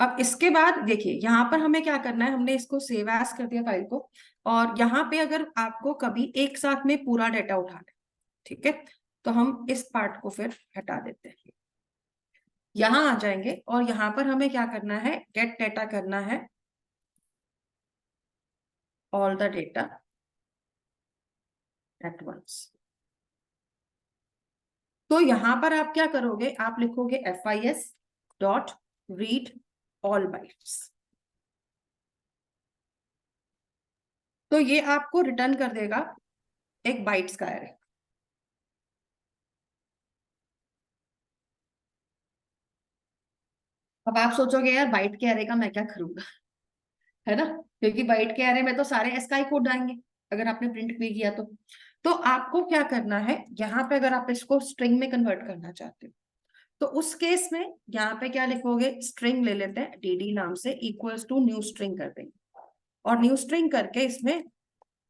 अब इसके बाद देखिए यहाँ पर हमें क्या करना है, हमने इसको सेव एज कर दिया फाइल को, और यहाँ पे अगर आपको कभी एक साथ में पूरा डेटा उठाना है, ठीक है, तो हम इस पार्ट को फिर हटा देते हैं। यहां आ जाएंगे और यहां पर हमें क्या करना है, गेट डेटा करना है, all the data at once. तो यहां पर आप क्या करोगे, आप लिखोगे FIS.read all bytes। तो ये आपको रिटर्न कर देगा एक बाइट्स का एरे। अब आप सोचोगे यार बाइट के एरे का मैं क्या करूंगा, है ना, क्योंकि बाइट के एरे में तो सारे एसकाई कोड आएंगे अगर आपने प्रिंट भी किया तो आपको क्या करना है, यहाँ पे अगर आप इसको स्ट्रिंग में कन्वर्ट करना चाहते हो तो उस केस में यहाँ पे क्या लिखोगे, स्ट्रिंग ले लेते हैं dd नाम से, इक्वल्स टू न्यू स्ट्रिंग कर देंगे, और न्यू स्ट्रिंग करके इसमें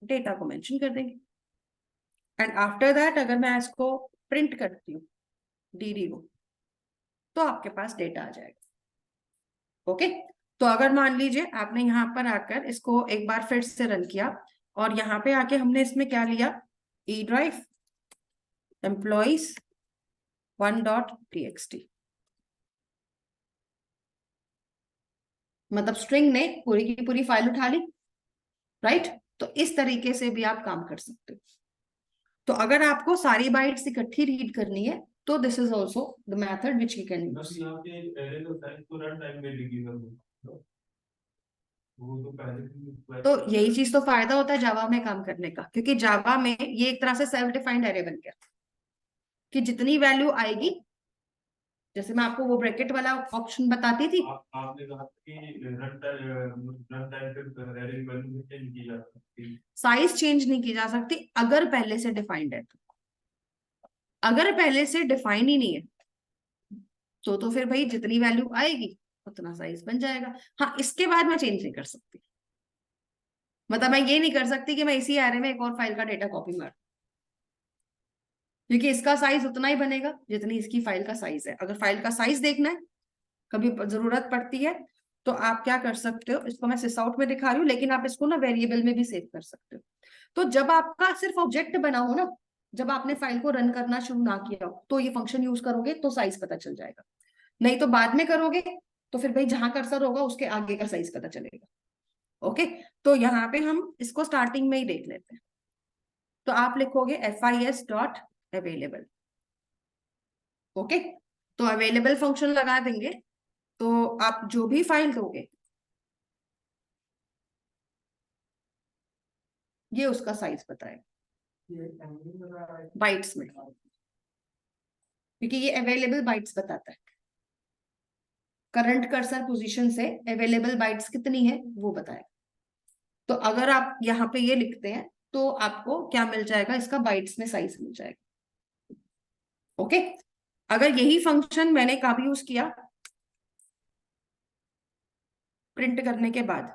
डेटा को मेंशन कर देंगे। एंड आफ्टर दैट अगर मैं इसको प्रिंट करती हूँ dd को, तो आपके पास डेटा आ जाएगा। ओके, तो अगर मान लीजिए आपने यहाँ पर आकर इसको एक बार फिर से रन किया, और यहाँ पे आके हमने इसमें क्या लिया, ई ड्राइव एम्प्लॉइज 1.txt, मतलब स्ट्रिंग ने पूरी की पूरी फाइल उठा ली, राइट। तो इस तरीके से भी आप काम कर सकते हो। तो अगर आपको सारी बाइट्स इकट्ठी रीड करनी है तो this is also the method which you can use. तो यही चीज तो फायदा होता है जावा में काम करने का, क्योंकि जावा में ये एक तरह से सेल्फ डिफाइंड एरे बन गया कि जितनी वैल्यू आएगी, जैसे मैं आपको वो ब्रैकेट वाला ऑप्शन बताती थी, आपने कहा कि रन टाइम पे एरे की वैल्यू चेंज की जा सकती, साइज चेंज नहीं की जा सकती अगर पहले से डिफाइंड है। अगर पहले से डिफाइन ही नहीं है तो फिर भाई जितनी वैल्यू आएगी उतना साइज बन जाएगा। हाँ, इसके बाद मैं चेंज नहीं कर सकती, मतलब मैं ये नहीं कर सकती कि मैं इसी एरे में एक और फाइल का डेटा कॉपी मार, क्योंकि इसका साइज उतना ही बनेगा जितनी इसकी फाइल का साइज है। अगर फाइल का साइज देखना है, कभी जरूरत पड़ती है, तो आप क्या कर सकते हो, इसको मैं सिस आउट में दिखा रही हूँ, लेकिन आप इसको ना वेरिएबल में भी सेव कर सकते हो। तो जब आपका सिर्फ ऑब्जेक्ट बना हो ना, जब आपने फाइल को रन करना शुरू ना किया हो, तो ये फंक्शन यूज करोगे तो साइज पता चल जाएगा। नहीं तो बाद में करोगे तो फिर भाई जहां कर्सर होगा उसके आगे का साइज पता चलेगा। ओके, तो यहाँ पे हम इसको स्टार्टिंग में ही देख लेते हैं। तो आप लिखोगे FIS.available। ओके, तो अवेलेबल फंक्शन लगा देंगे, तो आप जो भी फाइल दोगे ये उसका साइज बताएगा बाइट्स में, क्योंकि ये अवेलेबल बाइट्स बताता है। करंट कर्सर पोजीशन से अवेलेबल बाइट्स कितनी है वो बताएगा। तो अगर आप यहाँ पे ये लिखते हैं तो आपको क्या मिल जाएगा, इसका बाइट्स में साइज मिल जाएगा। ओके, अगर यही फंक्शन मैंने कब यूज किया, प्रिंट करने के बाद,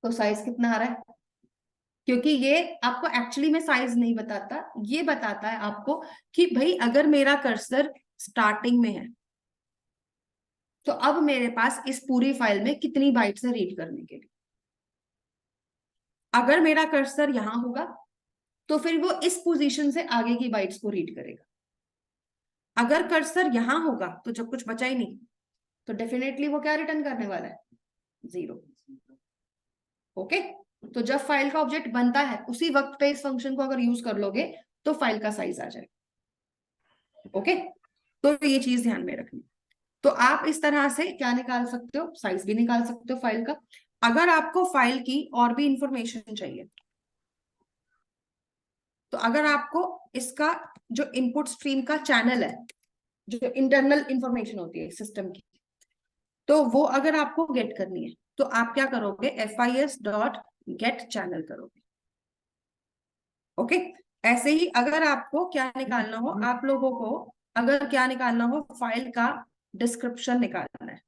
तो साइज कितना आ रहा है, क्योंकि ये आपको एक्चुअली में साइज नहीं बताता, ये बताता है आपको कि भाई अगर मेरा कर्सर स्टार्टिंग में है तो अब मेरे पास इस पूरी फाइल में कितनी बाइट्स है रीड करने के लिए। अगर मेरा कर्सर यहां होगा तो फिर वो इस पोजीशन से आगे की बाइट्स को रीड करेगा। अगर कर्सर यहां होगा तो जब कुछ बचा ही नहीं, तो डेफिनेटली वो क्या रिटर्न करने वाला है, 0। ओके, तो जब फाइल का ऑब्जेक्ट बनता है उसी वक्त पे इस फंक्शन को अगर यूज कर लोगे तो फाइल का साइज आ जाएगा। ओके, तो ये चीज ध्यान में रखनी। तो आप इस तरह से क्या निकाल सकते हो, साइज भी निकाल सकते हो फाइल का। अगर आपको फाइल की और भी इंफॉर्मेशन चाहिए, तो अगर आपको इसका जो इनपुट स्ट्रीम का चैनल है, जो इंटरनल इंफॉर्मेशन होती है सिस्टम की, तो वो अगर आपको गेट करनी है तो आप क्या करोगे, FIS.get चैनल करोगे। ओके, ऐसे ही अगर आपको क्या निकालना हो, आप लोगों को अगर क्या निकालना हो, फाइल का डिस्क्रिप्शन निकालना है,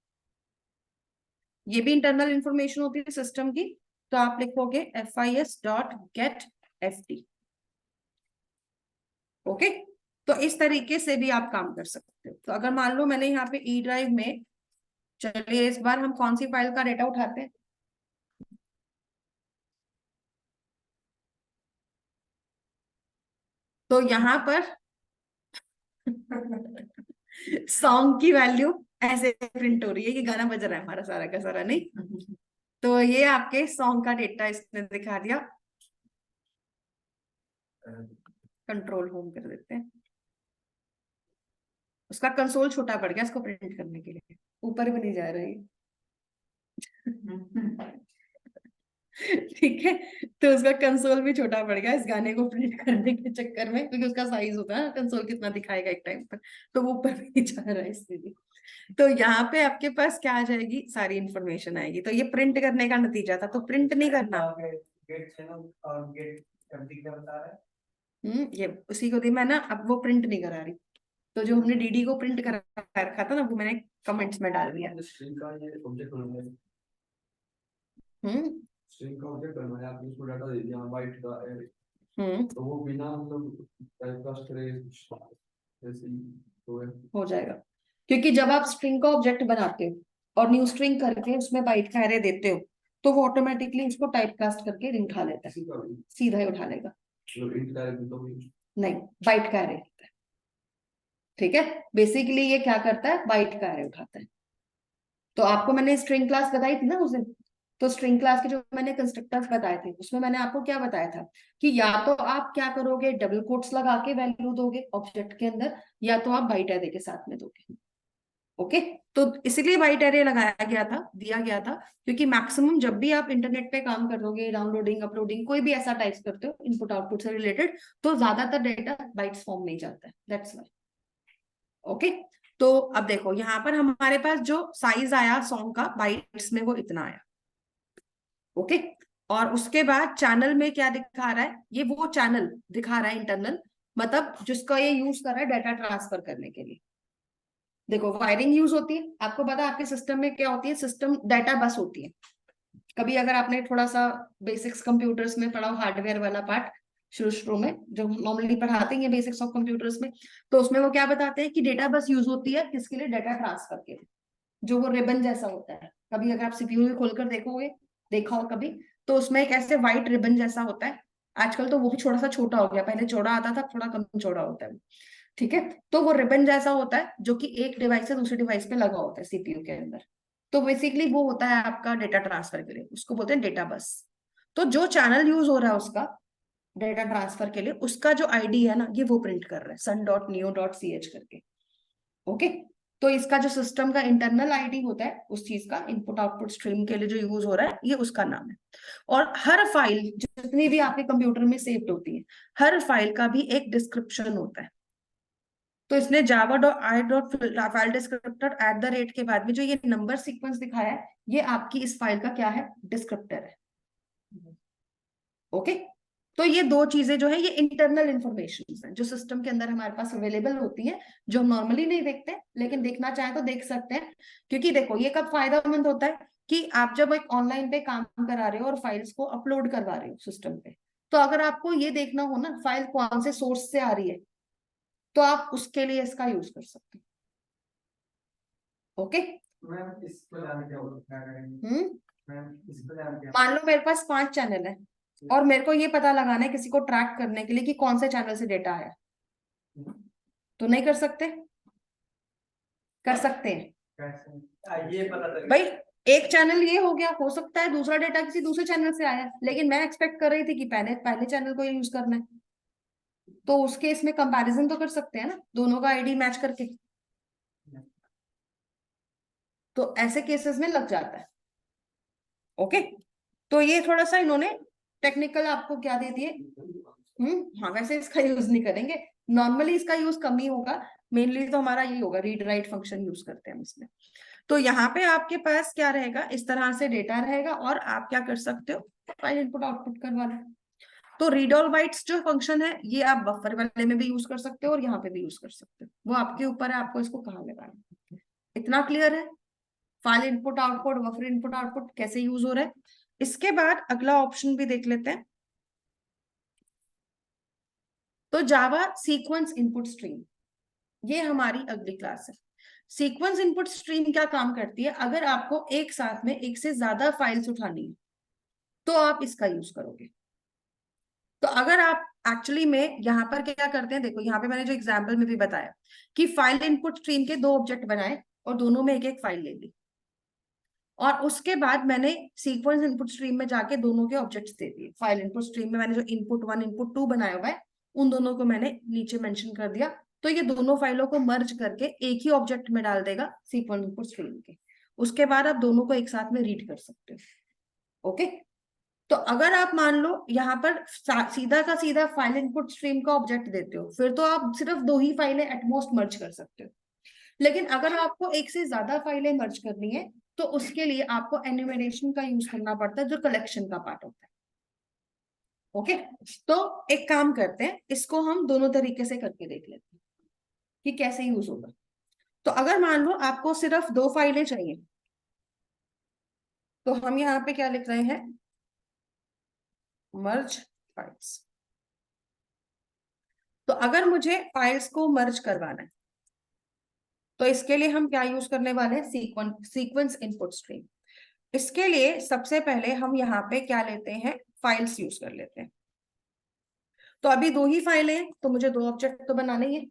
ये भी इंटरनल इंफॉर्मेशन होती है सिस्टम की, तो आप लिखोगे fis.getFT। ओके, तो इस तरीके से भी आप काम कर सकते हो। तो अगर मान लो मैंने यहाँ पे ई ड्राइव में, चलिए इस बार हम कौन सी फाइल का डेटा उठाते हैं, तो यहाँ पर सॉन्ग की वैल्यू ऐसे प्रिंट हो रही है कि गाना बज रहा है हमारा सारा का सारा, नहीं? तो ये आपके सॉन्ग का डेटा इसने दिखा दिया। कंट्रोल होम कर देते हैं, उसका कंसोल छोटा पड़ गया इसको प्रिंट करने के लिए, ऊपर भी नहीं जा रही। ठीक है, तो उसका कंसोल भी छोटा पड़ गया इस गाने को प्रिंट करने के चक्कर में, क्योंकि उसका साइज होता है कंसोल कितना दिखाएगा एक टाइम पर, तो वो ऊपर भी नहीं जा रहा है इसलिए। तो यहाँ पे आपके पास क्या आ जाएगी, सारी इंफॉर्मेशन आएगी। तो ये प्रिंट करने का नतीजा था, तो प्रिंट नहीं करना। ये उसी को दी मैं ना, अब वो प्रिंट नहीं करा रही। तो जो हमने डीडी को प्रिंट करा रखा था ना, वो मैंने कमेंट्स में डाल दिया। स्ट्रिंग का ऑब्जेक्ट बनवाया आपने, उसको डाटा दे दिया बाइट का एरे, तो वो बिना मतलब टाइपकास्ट करे जैसे ही हो जाएगा। क्योंकि जब आप स्ट्रिंग का ऑब्जेक्ट बनाते हो और न्यू स्ट्रिंग करके उसमें बाइट का एरे देते हो, तो वो ऑटोमेटिकली उसको टाइपकास्ट करके उठा लेता है, सीधा ही उठा लेगा। नहीं, बाइट का एरे, ठीक है। बेसिकली ये क्या करता है, बाइट का एरे उठाता है। तो आपको मैंने स्ट्रिंग क्लास बताई थी ना उस दिन, तो स्ट्रिंग क्लास के जो मैंने कंस्ट्रक्टर्स बताए थे, उसमें मैंने आपको क्या बताया था कि या तो आप क्या करोगे, डबल कोट्स लगा के वैल्यू दोगे ऑब्जेक्ट के अंदर, या तो आप बाइट एरे के साथ में दोगे। ओके, तो इसीलिए बाइट एरे लगाया गया था, दिया गया था, क्योंकि मैक्सिमम जब भी आप इंटरनेट पे काम करोगे, डाउनलोडिंग अपलोडिंग कोई भी ऐसा टाइप्स करते हो इनपुट आउटपुट से रिलेटेड, तो ज्यादातर डेटा बाइट्स फॉर्म में ही जाता है, दैट्स व्हाई। ओके, तो अब देखो यहाँ पर हमारे पास जो साइज आया सॉन्ग का बाइट्स में, वो इतना आया। ओके, और उसके बाद चैनल में क्या दिखा रहा है, ये वो चैनल दिखा रहा है इंटरनल, मतलब जिसका ये यूज कर रहा है डाटा ट्रांसफर करने के लिए। देखो वायरिंग यूज होती है, आपको पता है आपके सिस्टम में क्या होती है, सिस्टम डाटा बस होती है। कभी अगर आपने थोड़ा सा बेसिक्स कंप्यूटर्स में पढ़ा हो, हार्डवेयर वाला पार्ट शुरू शुरू में जो नॉर्मली पढ़ाते हैं बेसिक्स ऑफ कंप्यूटर्स में, तो उसमें वो क्या बताते हैं कि डेटा बस यूज होती है किसके लिए, डाटा ट्रांसफर के लिए। जो वो रिबन जैसा होता है, कभी अगर आप सीपीयू में खोलकर देखोगे, देखा हो कभी, तो उसमें एक ऐसे व्हाइट रिबन जैसा होता है। आजकल तो वो भी थोड़ा सा छोटा हो गया, पहले चौड़ा आता था, थोड़ा कम चौड़ा होता है। ठीक है, तो वो रिबन जैसा होता है जो कि एक डिवाइस से दूसरे डिवाइस पे लगा होता है सीपीयू के अंदर। तो बेसिकली वो होता है आपका डेटा ट्रांसफर के लिए, उसको बोलते हैं डेटा बस। तो जो चैनल यूज हो रहा है उसका डेटा ट्रांसफर के लिए, उसका जो आईडी है ना, ये वो प्रिंट कर रहा है sun.neo.ch करके। ओके, तो इसका जो सिस्टम का इंटरनल आईडी होता है उस चीज का, इनपुट आउटपुट स्ट्रीम के लिए जो यूज हो रहा है, ये उसका नाम है। और हर फाइल जितनी भी आपके कंप्यूटर में सेव्ड होती है, हर फाइल का भी एक डिस्क्रिप्शन होता है। तो इसने Java dot I dot file descriptor at the rate के बाद में जो ये नंबर सीक्वेंस दिखाया है, ये आपकी इस फाइल का क्या है, डिस्क्रिप्टर है। ओके, तो ये दो चीजें जो है ये इंटरनल इंफॉर्मेशन है जो सिस्टम के अंदर हमारे पास अवेलेबल होती है, जो हम नॉर्मली नहीं देखते, लेकिन देखना चाहें तो देख सकते हैं। क्योंकि देखो ये कब फायदेमंद होता है, कि आप जब एक ऑनलाइन पे काम करा रहे हो और फाइल्स को अपलोड करवा रहे हो सिस्टम पे, तो अगर आपको ये देखना हो ना फाइल कौन से सोर्स से आ रही है, तो आप उसके लिए इसका यूज कर सकते हो। ओके, मान लो मेरे पास 5 चैनल है और मेरे को ये पता लगाना है किसी को ट्रैक करने के लिए कि कौन से चैनल से डेटा आया, तो नहीं कर सकते, कर सकते हैं ये पता भाई। एक चैनल ये हो गया, हो सकता है दूसरा डेटा किसी दूसरे चैनल से आया, लेकिन मैं एक्सपेक्ट कर रही थी कि पहले पहले चैनल को यूज करना है, तो उस केस में कंपैरिजन तो कर सकते हैं ना दोनों का आईडी मैच करके, तो ऐसे केसेस में लग जाता है। ओके, तो ये थोड़ा सा इन्होंने टेक्निकल आपको क्या दे दिए। हाँ, वैसे इसका यूज नहीं करेंगे, नॉर्मली इसका यूज कम ही होगा, मेनली तो हमारा यही होगा, रीड राइट फंक्शन यूज करते हैं हम इसमें। तो यहाँ पे आपके पास क्या रहेगा, इस तरह से डेटा रहेगा, और आप क्या कर सकते हो, फाइल इनपुट आउटपुट करवाना। तो रीड ऑल बाइट्स जो फंक्शन है, ये आप बफर वाले में भी यूज कर सकते हो और यहाँ पे भी यूज कर सकते हो, वो आपके ऊपर है आपको इसको कहाँ लगाना। इतना क्लियर है, file input output, buffer input output कैसे यूज हो रहा है। इसके बाद अगला ऑप्शन भी देख लेते हैं। तो जावा सीक्वेंस इनपुट स्ट्रीम, ये हमारी अगली क्लास है। सीक्वेंस इनपुट स्ट्रीम क्या काम करती है, अगर आपको एक साथ में एक से ज्यादा फाइल्स उठानी है तो आप इसका यूज करोगे। तो अगर आप एक्चुअली में यहाँ पर क्या करते हैं, देखो यहाँ पे मैंने जो एग्जाम्पल में भी बताया कि फाइल इनपुट स्ट्रीम के दो ऑब्जेक्ट बनाए और दोनों में एक एक फाइल ले ली, और उसके बाद मैंने सीक्वेंस इनपुट स्ट्रीम में जाके दोनों के ऑब्जेक्ट्स दे दिए। फाइल इनपुट स्ट्रीम में मैंने जो इनपुट 1 इनपुट 2 बनाया हुआ है उन दोनों को मैंने नीचे मेंशन कर दिया, तो ये दोनों फाइलों को मर्ज करके एक ही ऑब्जेक्ट में डाल देगा सीक्वेंस इनपुट स्ट्रीम के। उसके बाद आप दोनों को एक साथ में रीड कर सकते हो। ओके, तो अगर आप मान लो यहाँ पर सीधा का सीधा फाइल इनपुट स्ट्रीम का ऑब्जेक्ट देते हो, फिर तो आप सिर्फ दो ही फाइलें एटमोस्ट मर्ज कर सकते हो। लेकिन अगर आपको एक से ज्यादा फाइलें मर्ज करनी है तो उसके लिए आपको एन्यूमरेशन का यूज करना पड़ता है, जो कलेक्शन का पार्ट होता है। ओके, तो एक काम करते हैं, इसको हम दोनों तरीके से करके देख लेते हैं कि कैसे यूज होगा। तो अगर मान लो आपको सिर्फ दो फाइलें चाहिए, तो हम यहाँ पे क्या लिख रहे हैं, मर्ज फाइल्स। तो अगर मुझे फाइल्स को मर्ज करवाना है तो इसके लिए हम क्या यूज करने वाले हैं, सीक्वेंस इनपुट स्ट्रीम। इसके लिए सबसे पहले हम यहाँ पे क्या लेते हैं, फाइल्स यूज कर लेते हैं। तो अभी दो ही फाइलें हैं तो मुझे दो ऑब्जेक्ट तो बनाने ही है।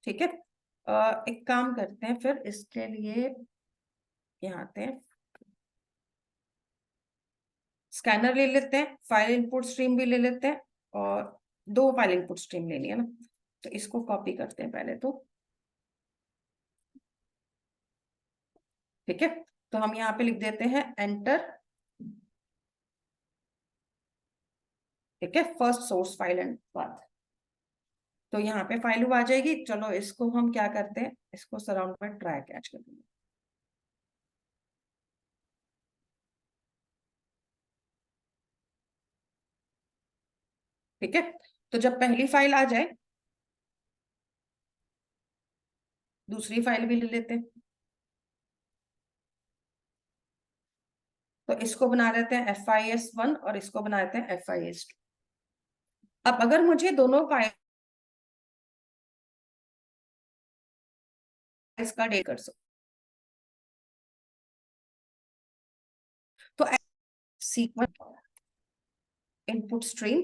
ठीक है, एक काम करते हैं फिर इसके लिए, यहाँ आते हैं, स्कैनर ले लेते हैं, फाइल इनपुट स्ट्रीम भी ले लेते हैं, और दो फाइल इनपुट स्ट्रीम लेनी है ना, तो इसको कॉपी करते हैं पहले तो। ठीक है, तो हम यहाँ पे लिख देते हैं एंटर। ठीक है, first source file and path, तो यहाँ पे फाइल आ जाएगी। चलो इसको हम क्या करते हैं, इसको सराउंड में ट्राई कैच कर देंगे। ठीक है, तो जब पहली फाइल आ जाए दूसरी फाइल भी ले लेते हैं। तो इसको बना देते हैं FIS1 और इसको बना देते हैं FIS2। अब अगर मुझे दोनों फाइल्स का डेट कर सकते, तो सीक्वेंस इनपुट स्ट्रीम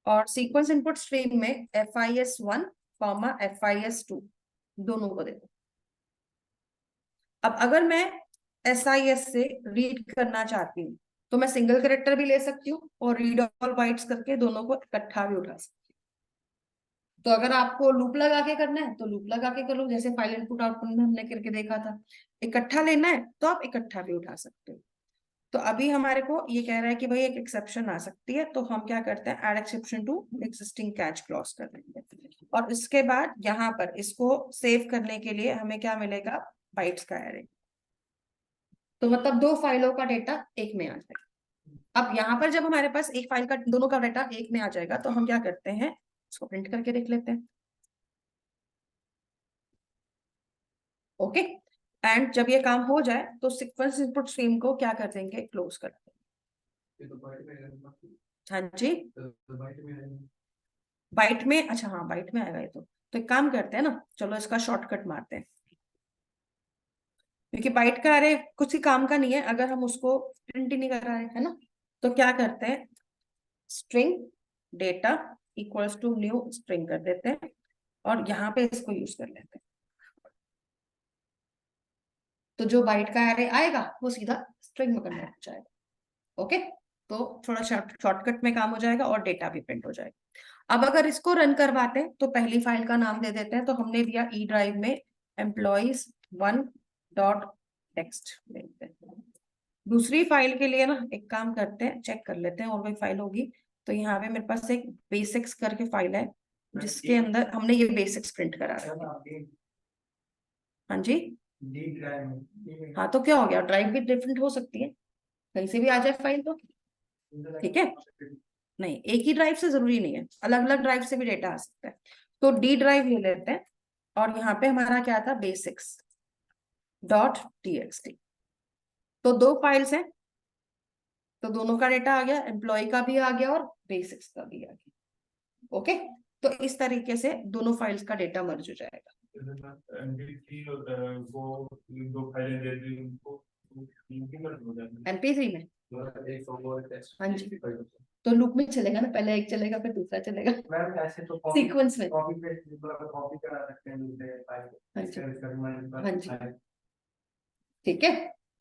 और सीक्वेंस इनपुट स्ट्रीम में FIS1 FIS2 दोनों को देखो। अब अगर मैं SIS से रीड करना चाहती हूँ तो मैं सिंगल कैरेक्टर भी ले सकती हूँ और रीड ऑल बाइट्स करके दोनों को इकट्ठा भी उठा सकती हूँ। तो अगर आपको लूप लगा के करना है तो लूप लगा के करो, जैसे फाइल इनपुट आउटपुट में हमने करके देखा था। इकट्ठा लेना है तो आप इकट्ठा भी उठा सकते हो। तो अभी हमारे को ये कह रहा है कि भाई एक एक्सेप्शन आ सकती है, तो हम क्या करते हैं, add exception to existing catch clause कर देंगे। और इसके बाद यहाँ पर इसको सेव करने के लिए हमें क्या मिलेगा, बाइट्स का एरे। तो मतलब दो फाइलों का डेटा एक में आ जाएगा। अब यहाँ पर जब हमारे पास एक फाइल का दोनों का डेटा एक में आ जाएगा तो हम क्या करते हैं, इसको प्रिंट करके देख लेते हैं। ओके, एंड जब ये काम हो जाए तो सीक्वेंस इनपुट स्ट्रीम को क्या कर देंगे, क्लोज कर देंगे। हाँ जी, बाइट में, अच्छा हाँ बाइट में आएगा ये तो एक काम करते हैं ना, चलो इसका शॉर्टकट मारते हैं, क्योंकि बाइट का अरे कुछ ही काम का नहीं है अगर हम उसको प्रिंट ही नहीं कर रहे है ना। तो क्या करते हैं, string data equals to new string कर देते हैं और यहाँ पे इसको यूज कर लेते हैं। तो जो बाइट का एरे आएगा वो सीधा स्ट्रिंग में कन्वर्ट हो जाएगा। ओके, तो थोड़ा शॉर्टकट में काम हो जाएगा और डेटा भी प्रिंट हो जाएगा। अब अगर इसको रन करवाते हैं तो पहली फाइल का नाम दे देते हैं, तो हमने दिया ई ड्राइव में employees1.txt देते हैं। दूसरी फाइल के लिए ना एक काम करते हैं, चेक कर लेते हैं और कोई फाइल होगी। तो यहाँ पे मेरे पास एक बेसिक्स करके फाइल है जिसके अंदर हमने ये बेसिक्स प्रिंट करा रहा है। हाँ जी, हाँ तो क्या हो गया, ड्राइव भी डिफरेंट हो सकती है, कहीं से भी आ जाए फाइल तो। ठीक है, नहीं एक ही ड्राइव से जरूरी नहीं है, अलग अलग ड्राइव से भी डेटा आ सकता है। तो डी ड्राइव ले लेते हैं और यहाँ पे हमारा क्या था, बेसिक्स। Dot TXT. तो दो फाइल्स हैं, तो दोनों का डेटा आ गया, एम्प्लॉय का भी आ गया और बेसिक्स का भी आ गया। ओके, तो इस तरीके से दोनों फाइल्स का डेटा मर्ज हो जाएगा। MP3 में हाँ जी, तो लूप में चलेगा ना, पहले एक चलेगा फिर दूसरा चलेगा, सीक्वेंस में। हाँ जी, ठीक है।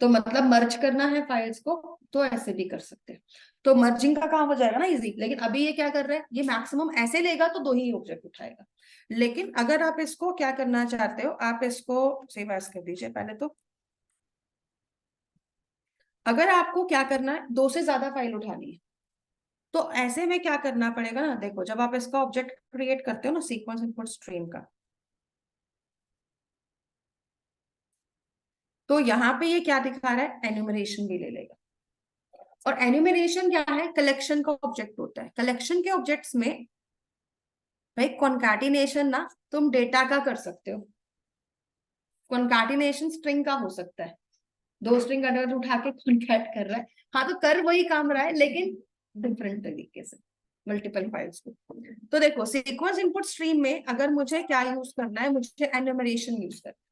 तो मतलब मर्ज करना है फाइल्स को, तो ऐसे भी कर सकते हैं। तो मर्जिंग का काम हो जाएगा ना इजी। लेकिन अभी ये क्या कर रहा है, ये मैक्सिमम ऐसे लेगा तो दो ही ऑब्जेक्ट उठाएगा। लेकिन अगर आप इसको क्या करना चाहते हो, आप इसको सेव एज कर दीजिए पहले तो। अगर आपको क्या करना है, दो से ज्यादा फाइल उठानी है, तो ऐसे में क्या करना पड़ेगा ना, देखो जब आप इसका ऑब्जेक्ट क्रिएट करते हो ना, सीक्वेंस इनपुट स्ट्रीम का, तो यहाँ पे ये क्या दिखा रहा है, एन्यूमरेशन भी ले लेगा। और एन्यूमरेशन क्या है, कलेक्शन का ऑब्जेक्ट होता है। कलेक्शन के ऑब्जेक्ट्स में भाई कॉन्कैटिनेशन ना तुम डेटा का कर सकते हो, कॉन्कैटिनेशन स्ट्रिंग का हो सकता है। दो स्ट्रिंग अगर उठा के कॉन्कैट कर रहा है, हाँ तो कर वही काम रहा है लेकिन डिफरेंट तरीके से, मल्टीपल फाइल्स को। तो देखो सीक्वेंस इनपुट स्ट्रीम में अगर मुझे क्या यूज करना है, मुझे एन्यूमरेशन यूज करना है।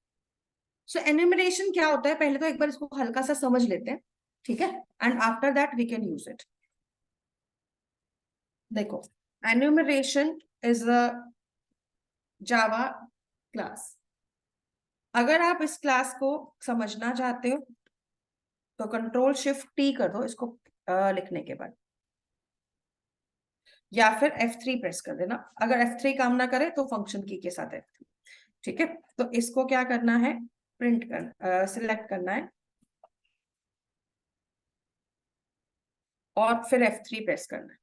सो एन्यूमरेशन क्या होता है, पहले तो एक बार इसको हल्का सा समझ लेते हैं, ठीक है, and after that we can use it. देखो enumeration is a Java class. अगर आप इस क्लास को समझना चाहते हो तो कंट्रोल शिफ्ट टी कर दो इसको लिखने के बाद, या फिर F3 प्रेस कर देना। अगर F3 काम ना करे तो फंक्शन की के साथ F3, ठीक है। तो इसको क्या करना है, प्रिंट कर सिलेक्ट करना है और फिर F3 प्रेस करना है।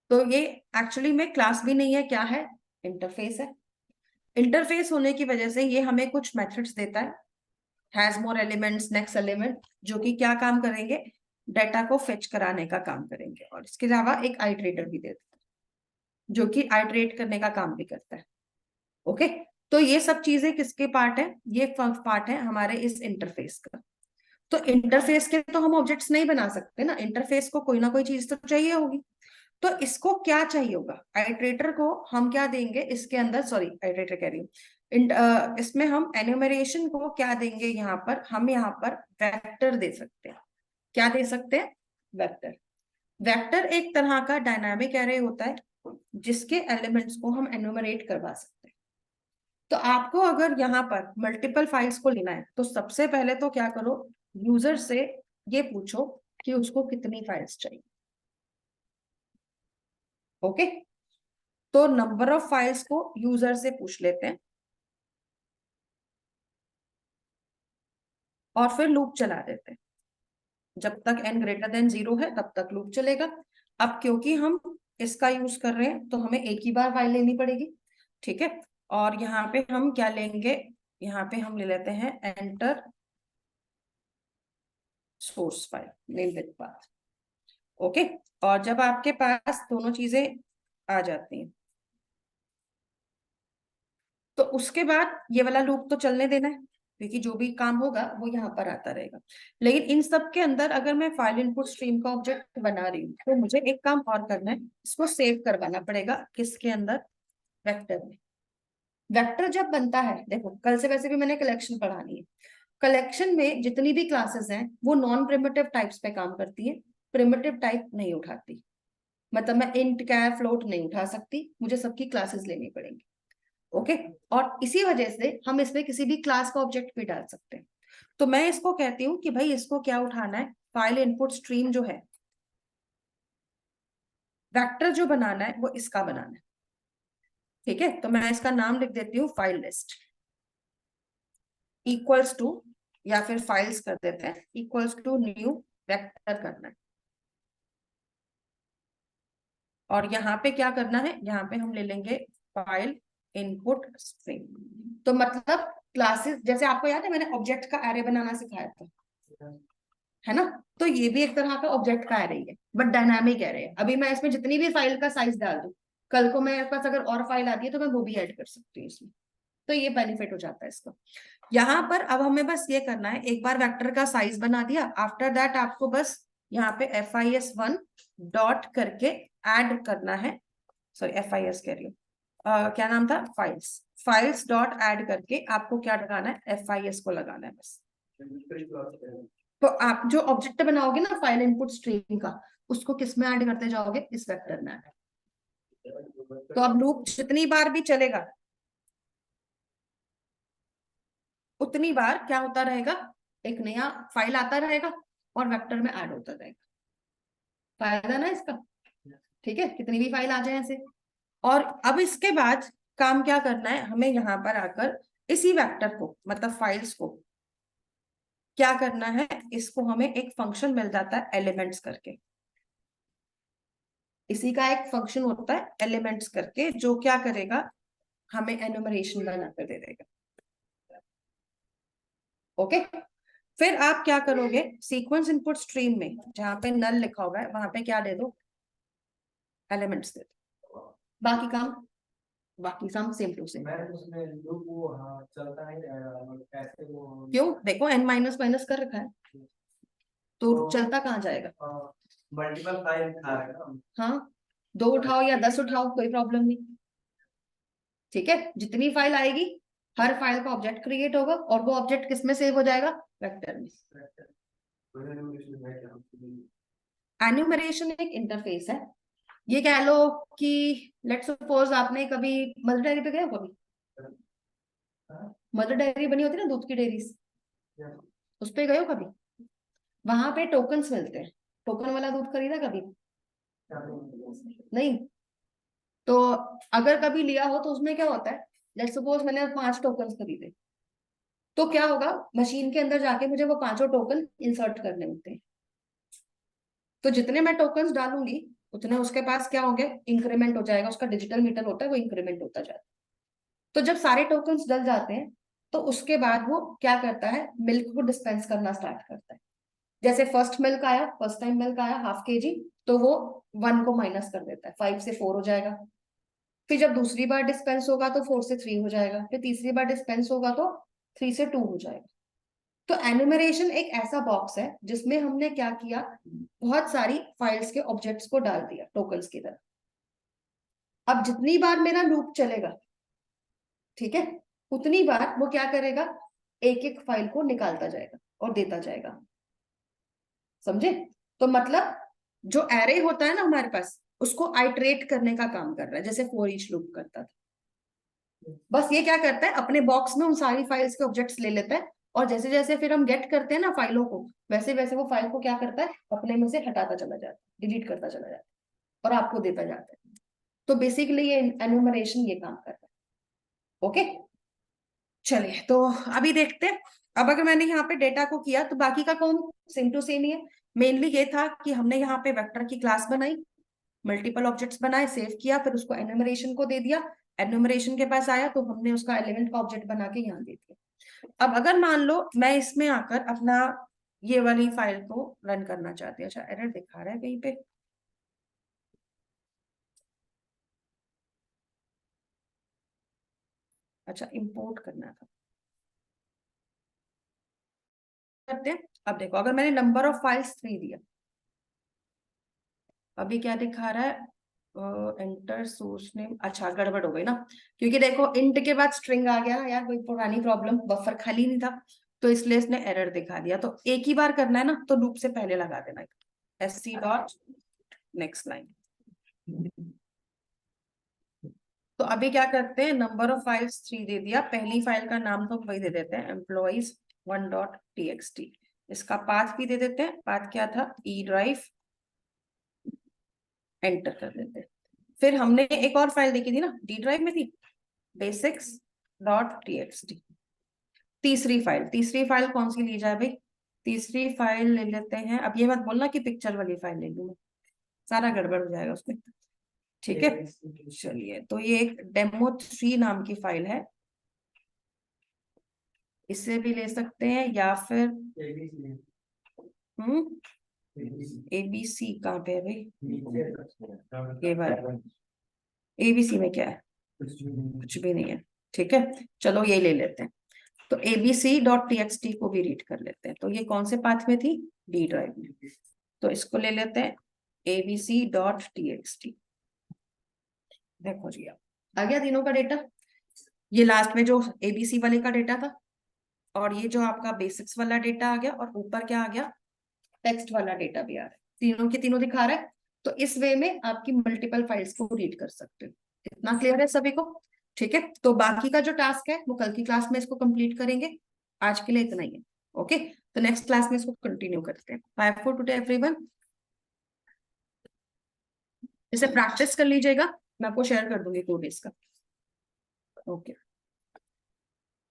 तो ये एक्चुअली में क्लास भी नहीं है, क्या है, इंटरफेस है। इंटरफेस होने की वजह से ये हमें कुछ मेथड्स देता है, has more elements, next element, जो कि क्या काम करेंगे, डेटा को फेच कराने का काम करेंगे। और इसके अलावा एक आइटरेटर भी देता है जो कि आइटरेट करने का काम भी करता है। ओके, तो ये सब चीजें किसके पार्ट है, ये पार्ट है हमारे इस इंटरफेस का। तो इंटरफेस के तो हम ऑब्जेक्ट्स नहीं बना सकते ना, इंटरफेस को कोई ना कोई चीज तो चाहिए होगी। तो इसको क्या चाहिए होगा, आइटरेटर को हम क्या देंगे इसके अंदर, सॉरी आइटरेटर कह रही हूँ, इसमें हम एन्यूमरेशन को क्या देंगे, यहाँ पर हम यहाँ पर वेक्टर दे सकते हैं। क्या दे सकते हैं, वेक्टर। वेक्टर एक तरह का डायनामिक एरे होता है जिसके एलिमेंट्स को हम एन्यूमरेट करवा सकते हैं। तो आपको अगर यहाँ पर मल्टीपल फाइल्स को लेना है तो सबसे पहले तो क्या करो, यूजर से ये पूछो कि उसको कितनी फाइल्स चाहिए। ओके, तो नंबर ऑफ फाइल्स को यूजर से पूछ लेते हैं और फिर लूप चला देते हैं। जब तक n ग्रेटर देन 0 है तब तक लूप चलेगा। अब क्योंकि हम इसका यूज कर रहे हैं तो हमें एक ही बार फाइल लेनी पड़ेगी, ठीक है। और यहाँ पे हम क्या लेंगे, यहाँ पे हम ले लेते हैं enter source file name with path. Okay, और जब आपके पास दोनों चीजें आ जाती हैं तो उसके बाद ये वाला लूप तो चलने देना है, क्योंकि जो भी काम होगा वो यहाँ पर आता रहेगा। लेकिन इन सब के अंदर अगर मैं फाइल इनपुट स्ट्रीम का ऑब्जेक्ट बना रही हूँ तो मुझे एक काम और करना है, इसको सेव करवाना पड़ेगा किसके अंदर, वेक्टर में। वेक्टर जब बनता है, देखो कल से वैसे भी मैंने कलेक्शन पढ़ानी है, कलेक्शन में जितनी भी क्लासेस हैं वो नॉन प्रिमिटिव टाइप्स पे काम करती है, प्रिमिटिव टाइप नहीं उठाती। मतलब मैं इंट कैर फ्लोट नहीं उठा सकती, मुझे सबकी क्लासेस लेनी पड़ेंगी। ओके, और इसी वजह से हम इसमें किसी भी क्लास का ऑब्जेक्ट भी डाल सकते हैं। तो मैं इसको कहती हूँ कि भाई इसको क्या उठाना है, फाइल इनपुट स्ट्रीम जो है, वेक्टर जो बनाना है वो इसका बनाना है, ठीक है। तो मैं इसका नाम लिख देती हूँ फाइल लिस्ट इक्वल्स टू, या फिर फाइल्स कर देते हैं, इक्वल्स टू न्यू वेक्टर करना है। और यहाँ पे क्या करना है, यहाँ पे हम ले लेंगे फाइल इनपुट स्ट्रीम। तो मतलब क्लासेस, जैसे आपको याद है मैंने ऑब्जेक्ट का एरे बनाना सिखाया था, है ना, तो ये भी एक तरह का ऑब्जेक्ट का एरे है, बट डायनामिक एरे है। अभी मैं इसमें जितनी भी फाइल का साइज डाल दूं, कल को मेरे पास अगर और फाइल आती है तो मैं वो भी ऐड कर सकती हूँ इसमें। तो ये बेनिफिट हो जाता है इसका। यहाँ पर अब हमें बस ये करना है, एक बार वेक्टर का साइज बना दिया, आफ्टर दैट आपको बस यहाँ पे FIS1 डॉट करके ऐड करना है, सॉरी FIS कह रही हूँ, क्या नाम था, फाइल्स डॉट ऐड करके आपको क्या लगाना है, FIS को लगाना है बस। तो आप जो ऑब्जेक्ट बनाओगे ना फाइल इनपुट स्ट्रीम का, उसको किस में ऐड करते जाओगे, इस वेक्टर में। तो अब लूप जितनी बार भी चलेगा उतनी बार क्या होता रहेगा, एक नया फाइल आता रहेगा और वेक्टर में ऐड होता रहेगा। फायदा ना इसका, ठीक है, कितनी भी फाइल आ जाए ऐसे। और अब इसके बाद काम क्या करना है, हमें यहाँ पर आकर इसी वेक्टर को, मतलब फाइल्स को क्या करना है, इसको हमें एक फंक्शन मिल जाता है एलिमेंट्स करके, इसी का एक फंक्शन होता है एलिमेंट्स करके, जो क्या करेगा, हमें एनुमरेशन बनाकर दे देगा। ओके, फिर आप क्या करोगे, सीक्वेंस इनपुट स्ट्रीम में जहां पे नल लिखा हुआ है वहां पे क्या दे दो, एलिमेंट्स दे दो। बाकी काम सेम टू सेम। क्यों, देखो n माइनस माइनस कर रखा है तो चलता कहाँ जाएगा, मल्टीपल फाइल उठा रहे हैं। हाँ, 2 उठाओ या 10 उठाओ कोई प्रॉब्लम नहीं, ठीक है। जितनी फाइल आएगी हर फाइल का ऑब्जेक्ट क्रिएट होगा और वो ऑब्जेक्ट किस में सेव हो जाएगा, वेक्टर में। एन्यूमरेशन एक इंटरफेस है, ये कह लो कि लेट्स सपोज आपने कभी मदर डेयरी पे गए हो, कभी मदर डेयरी बनी होती है ना दूध की डेयरी, उस पे गए हो कभी, वहां पे टोकन्स मिलते हैं, टोकन वाला दूध खरीदा कभी, नहीं। तो अगर कभी लिया हो तो उसमें क्या होता है, लेट्स सपोज मैंने 5 टोकन्स खरीदे, तो क्या होगा, मशीन के अंदर जाके मुझे वो 5 टोकन इंसर्ट करने होते हैं। तो जितने मैं टोकन्स डालूंगी उतने उसके पास क्या होंगे, इंक्रीमेंट हो जाएगा, उसका डिजिटल मीटर होता है वो इंक्रीमेंट होता जाता है। तो जब सारे टोकन्स डल जाते हैं तो उसके बाद वो क्या करता है, मिल्क को डिस्पेंस करना स्टार्ट करता है। जैसे फर्स्ट मिल्क आया, फर्स्ट टाइम मिल्क आया 1/2 kg, तो वो 1 को माइनस कर देता है, 5 से 4 हो जाएगा। फिर जब दूसरी बार डिस्पेंस होगा तो 4 से 3 हो जाएगा, फिर तीसरी बार डिस्पेंस होगा तो 3 से 2 हो जाएगा। तो एनुमरेशन एक ऐसा बॉक्स है जिसमें हमने क्या किया, बहुत सारी फाइल्स के ऑब्जेक्ट्स को डाल दिया टोकन्स की तरह। अब जितनी बार मेरा लूप चलेगा, ठीक है, उतनी बार वो क्या करेगा, एक एक फाइल को निकालता जाएगा और देता जाएगा, समझे। तो मतलब जो एरे होता है ना हमारे पास, उसको आइटरेट करने का काम कर रहा है, जैसे फॉर ईच लूप करता था। बस ये क्या करता है, अपने बॉक्स में उन सारी फाइल्स के ऑब्जेक्ट्स ले लेता है और जैसे जैसे फिर हम गेट करते हैं ना फाइलों को, वैसे वैसे वो फाइल को क्या करता है, अपने में से हटाता चला जाता है, डिलीट करता चला जाता है और आपको देता जाता है। तो बेसिकली ये एनुमरेशन ये काम कर रहा है। ओके, चलिए तो अभी देखते हैं। अब अगर मैंने यहाँ पे डेटा को किया तो बाकी का कौन, सेम टू सेम ही है। मेनली ये था कि हमने यहाँ पे वेक्टर की क्लास बनाई, मल्टीपल ऑब्जेक्ट्स बनाए, सेव किया, फिर उसको एनुमरेशन को दे दिया, एनुमरेशन के पास आया तो हमने उसका एलिमेंट का ऑब्जेक्ट बना के यहाँ दे दिया। अब अगर मान लो मैं इसमें आकर अपना ये वाली फाइल को रन करना चाहती हूँ, अच्छा एरर दिखा रहा है कहीं पे, अच्छा इंपोर्ट करना था, करते हैं। अब देखो अगर मैंने नंबर ऑफ फाइल्स 3 दिया, अभी क्या दिखा रहा है, एंटर सोर्स नेम, अच्छा गड़बड़ हो गई ना, क्योंकि देखो इंट के बाद स्ट्रिंग आ गया यार, कोई पुरानी प्रॉब्लम, बफर खाली नहीं था, तो इसलिए इसने एरर दिखा दिया। तो एक ही बार करना है ना, तो लूप से पहले लगा देना sc डॉट नेक्स्ट लाइन। तो अभी क्या करते हैं, नंबर ऑफ फाइल्स 3 दे दिया, पहली फाइल का नाम तो वही दे देते हैं, employees1.txt। इसका पाथ भी दे देते हैं, पाथ क्या था, ई ड्राइव, एंटर कर देते हैं। फिर हमने एक और फाइल देखी थी ना, डी ड्राइव में थी, basics.txt। तीसरी फाइल कौन सी ली जाए भाई, तीसरी फाइल ले लेते हैं, अब ये मत बोलना कि पिक्चर वाली फाइल ले लूँ, सारा गड़बड़ हो जाएगा उसमें, ठीक है। चलिए तो ये एक demo3 नाम की फाइल है, इससे भी ले सकते हैं, या फिर ABC कहाँ पे है भाई, ये बार ABC में क्या है, कुछ भी नहीं है। ठीक है, चलो ये ले लेते हैं। तो abc.txt को भी रीड कर लेते हैं। तो ये कौन से पाथ में थी, डी ड्राइव में। तो इसको ले लेते हैं abc.txt। देखो जी आ गया तीनों का डेटा। ये लास्ट में जो एबीसी वाले का डेटा था, और ये जो आपका बेसिक्स वाला डेटा आ गया, और ऊपर क्या आ गया, टेक्स्ट वाला डेटा भी आ रहा है। तीनों के तीनों दिखा रहा है। तो इस वे में आपकी मल्टीपल फाइल्स को रीड कर सकते हो। इतना क्लियर है सभी को? ठीक है, तो बाकी का जो टास्क है वो कल की क्लास में इसको कंप्लीट करेंगे। आज के लिए इतना ही है। ओके, तो नेक्स्ट क्लास में इसको कंटिन्यू करते हैं। Bye for today everyone. इसे प्रैक्टिस कर लीजिएगा, मैं आपको शेयर कर दूंगी कोड इसका। ओके।